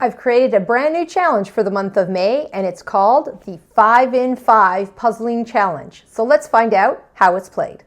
I've created a brand new challenge for the month of May, and it's called the 5 in 5 Puzzling Challenge. So let's find out how it's played.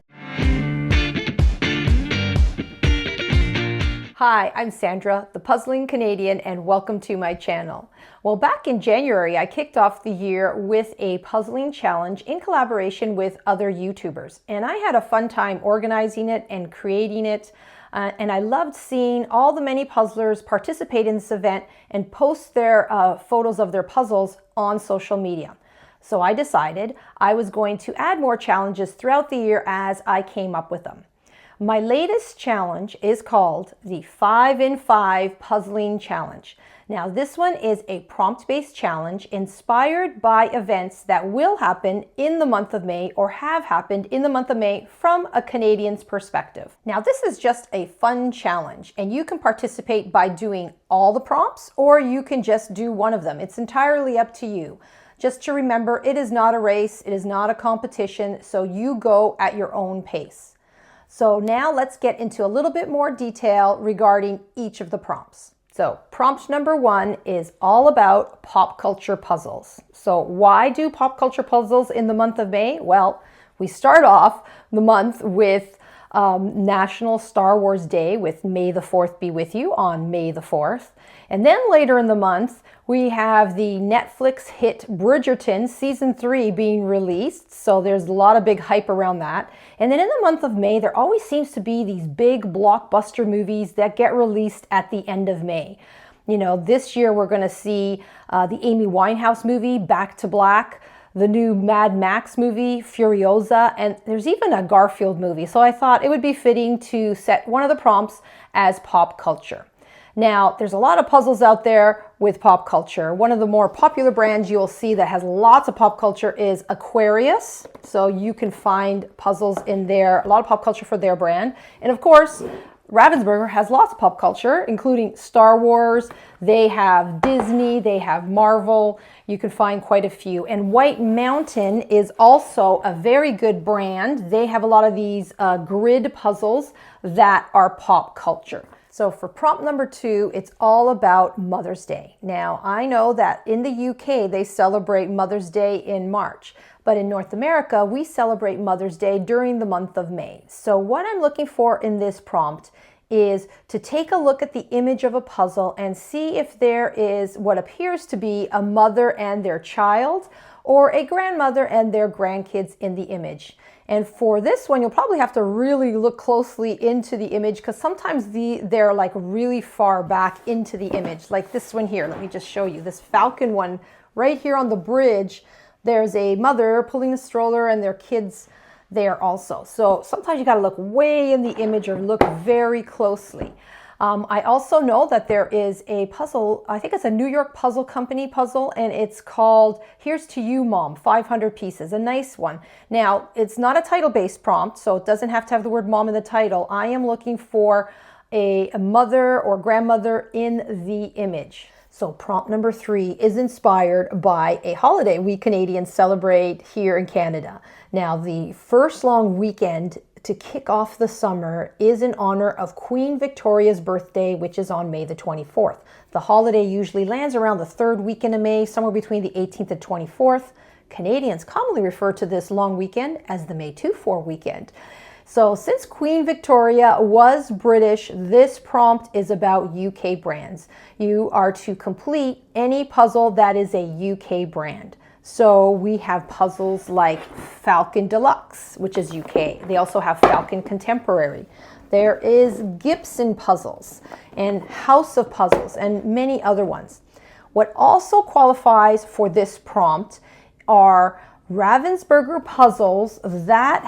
Hi, I'm Sandra, the Puzzling Canadian, and welcome to my channel. Well, back in January, I kicked off the year with a puzzling challenge in collaboration with other YouTubers, and I had a fun time organizing it and creating it. And I loved seeing all the many puzzlers participate in this event and post their photos of their puzzles on social media. So I decided I was going to add more challenges throughout the year as I came up with them. My latest challenge is called the 5 in 5 Puzzling Challenge. Now this one is a prompt-based challenge inspired by events that will happen in the month of May or have happened in the month of May from a Canadian's perspective. Now this is just a fun challenge and you can participate by doing all the prompts or you can just do one of them. It's entirely up to you. Just to remember, it is not a race, it is not a competition, so you go at your own pace. So now let's get into a little bit more detail regarding each of the prompts. So prompt number 1 is all about pop culture puzzles. So why do pop culture puzzles in the month of May? Well, we start off the month with National Star Wars Day with May the 4th Be With You on May the 4th. And then later in the month, we have the Netflix hit Bridgerton Season 3 being released. So there's a lot of big hype around that. And then in the month of May, there always seems to be these big blockbuster movies that get released at the end of May. You know, this year we're going to see the Amy Winehouse movie, Back to Black, the new Mad Max movie, Furiosa, and there's even a Garfield movie. So I thought it would be fitting to set one of the prompts as pop culture. Now, there's a lot of puzzles out there with pop culture. One of the more popular brands you'll see that has lots of pop culture is Aquarius. So you can find puzzles in there, a lot of pop culture for their brand. And of course, Ravensburger has lots of pop culture, including Star Wars. They have Disney, they have Marvel. You can find quite a few. And White Mountain is also a very good brand. They have a lot of these grid puzzles that are pop culture. So for prompt number 2, it's all about Mother's Day. Now, I know that in the UK, they celebrate Mother's Day in March, but in North America, we celebrate Mother's Day during the month of May. So what I'm looking for in this prompt is to take a look at the image of a puzzle and see if there is what appears to be a mother and their child or a grandmother and their grandkids in the image. And for this one, you'll probably have to really look closely into the image because sometimes they're like really far back into the image. Like this one here, let me just show you. This falcon one right here on the bridge, there's a mother pulling a stroller and their kids there also. So sometimes you got to look way in the image or look very closely. I also know that there is a puzzle, I think it's a New York Puzzle Company puzzle, and it's called Here's to You, Mom, 500 pieces, a nice one. Now, it's not a title-based prompt, so it doesn't have to have the word mom in the title. I am looking for a mother or grandmother in the image. So prompt number 3 is inspired by a holiday we Canadians celebrate here in Canada. Now, the first long weekend to kick off the summer is in honor of Queen Victoria's birthday, which is on May the 24th. The holiday usually lands around the 3rd weekend of May, somewhere between the 18th and 24th. Canadians commonly refer to this long weekend as the May 2-4 weekend. So since Queen Victoria was British, this prompt is about UK brands. You are to complete any puzzle that is a UK brand. So we have puzzles like Falcon Deluxe, which is UK. They also have Falcon Contemporary. There is Gibson Puzzles and House of Puzzles and many other ones. What also qualifies for this prompt are Ravensburger puzzles that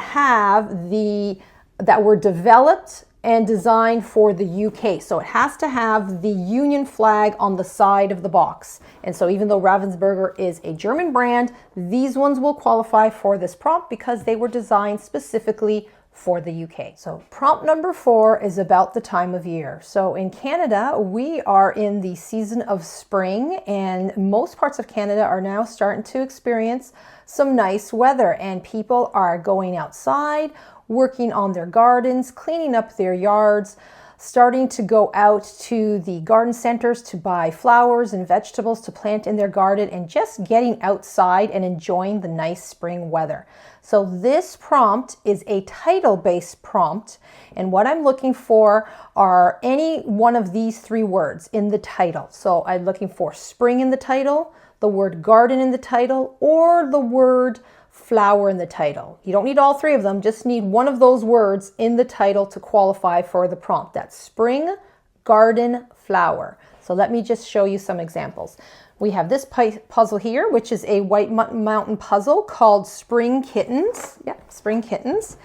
were developed and designed for the UK. So it has to have the Union flag on the side of the box. And so even though Ravensburger is a German brand, these ones will qualify for this prompt because they were designed specifically for the UK. So prompt number 4 is about the time of year. So in Canada, we are in the season of spring, and most parts of Canada are now starting to experience some nice weather, and people are going outside, working on their gardens, cleaning up their yards. starting to go out to the garden centers to buy flowers and vegetables to plant in their garden, and just getting outside and enjoying the nice spring weather. So this prompt is a title-based prompt, and what I'm looking for are any one of these three words in the title. So I'm looking for spring in the title, the word garden in the title, or the word flower in the title. You don't need all three of them, just need one of those words in the title to qualify for the prompt. That's spring, garden, flower. So let me just show you some examples. We have this puzzle here, which is a White Mountain puzzle called Spring Kittens. Yep, Spring Kittens.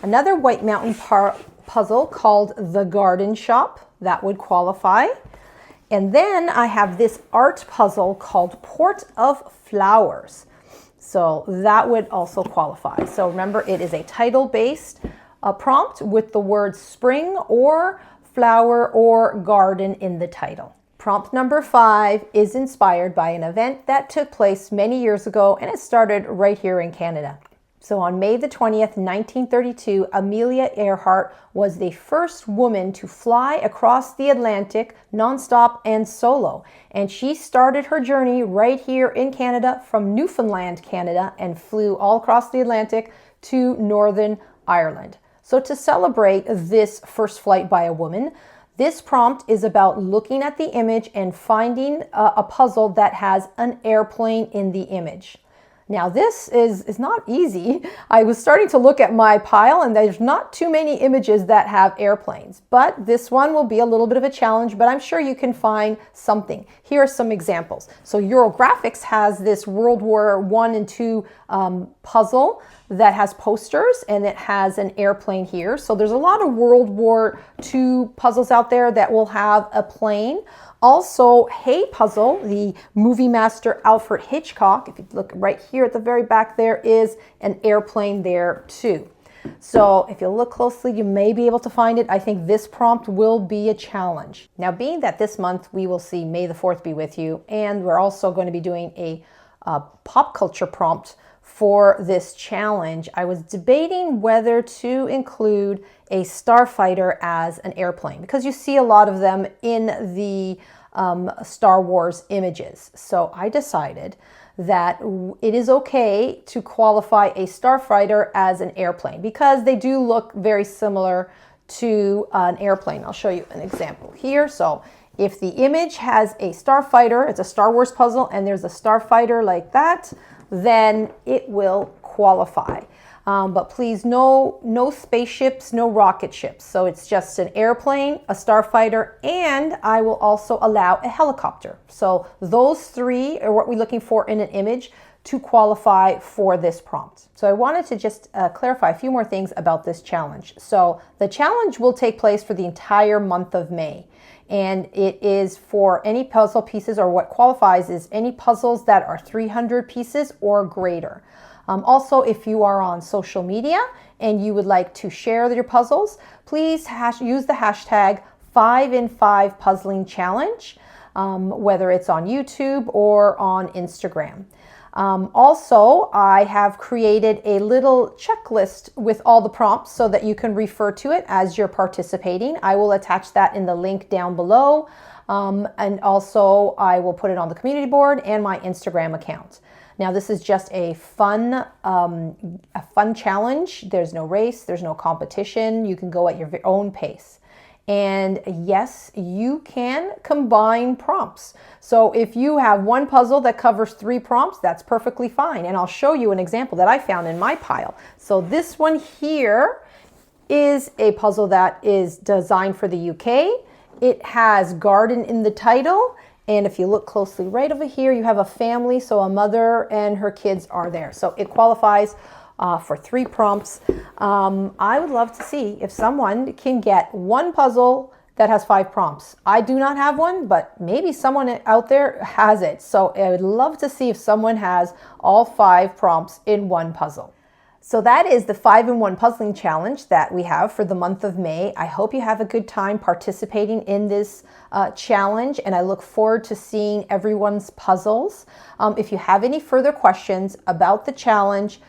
Another White Mountain puzzle called The Garden Shop. That would qualify. And then I have this art puzzle called Port of Flowers. So that would also qualify. So remember, it is a title-based prompt with the words spring or flower or garden in the title. Prompt number 5 is inspired by an event that took place many years ago, and it started right here in Canada. So on May the 20th, 1932, Amelia Earhart was the first woman to fly across the Atlantic nonstop and solo. And she started her journey right here in Canada from Newfoundland, Canada, and flew all across the Atlantic to Northern Ireland. So to celebrate this first flight by a woman, this prompt is about looking at the image and finding a puzzle that has an airplane in the image. Now this is not easy. I was starting to look at my pile and there's not too many images that have airplanes, but this one will be a little bit of a challenge, but I'm sure you can find something. Here are some examples. So Eurographics has this World War I and II puzzle that has posters, and it has an airplane here. So there's a lot of World War II puzzles out there that will have a plane. Also, Hay Puzzle, the movie master Alfred Hitchcock, if you look right here at the very back, there is an airplane there too. So if you look closely, you may be able to find it. I think this prompt will be a challenge. Now, being that this month we will see May the 4th be with you, and we're also going to be doing a pop culture prompt for this challenge, I was debating whether to include a starfighter as an airplane, because you see a lot of them in the Star Wars images. So I decided that it is okay to qualify a starfighter as an airplane because they do look very similar to an airplane. I'll show you an example here. So if the image has a starfighter, it's a Star Wars puzzle, and there's a starfighter like that, then it will qualify. But please, no spaceships, no rocket ships. So it's just an airplane, a starfighter, and I will also allow a helicopter. So those three are what we're looking for in an image to qualify for this prompt. So I wanted to just clarify a few more things about this challenge. So the challenge will take place for the entire month of May. And it is for any puzzle pieces, or what qualifies is any puzzles that are 300 pieces or greater. Also, if you are on social media and you would like to share your puzzles, please use the hashtag 5in5 Puzzling Challenge, whether it's on YouTube or on Instagram. Also, I have created a little checklist with all the prompts so that you can refer to it as you're participating. I will attach that in the link down below. And also I will put it on the community board and my Instagram account. Now this is just a fun challenge. There's no race, there's no competition. You can go at your own pace. And yes, you can combine prompts. So if you have one puzzle that covers 3 prompts, that's perfectly fine. And I'll show you an example that I found in my pile. So this one here is a puzzle that is designed for the UK. It has garden in the title. And if you look closely right over here, you have a family. So a mother and her kids are there. So it qualifies for 3 prompts. I would love to see if someone can get one puzzle that has 5 prompts. I do not have one, but maybe someone out there has it. So I would love to see if someone has all 5 prompts in one puzzle. So that is the 5-in-1 puzzling challenge that we have for the month of May. I hope you have a good time participating in this challenge, and I look forward to seeing everyone's puzzles. If you have any further questions about the challenge,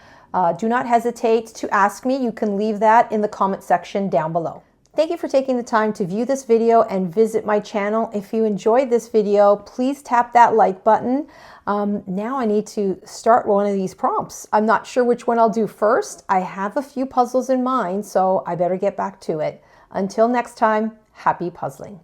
do not hesitate to ask me. You can leave that in the comment section down below. Thank you for taking the time to view this video and visit my channel. If you enjoyed this video, please tap that like button. Now I need to start one of these prompts. I'm not sure which one I'll do first. I have a few puzzles in mind, so I better get back to it. Until next time, happy puzzling.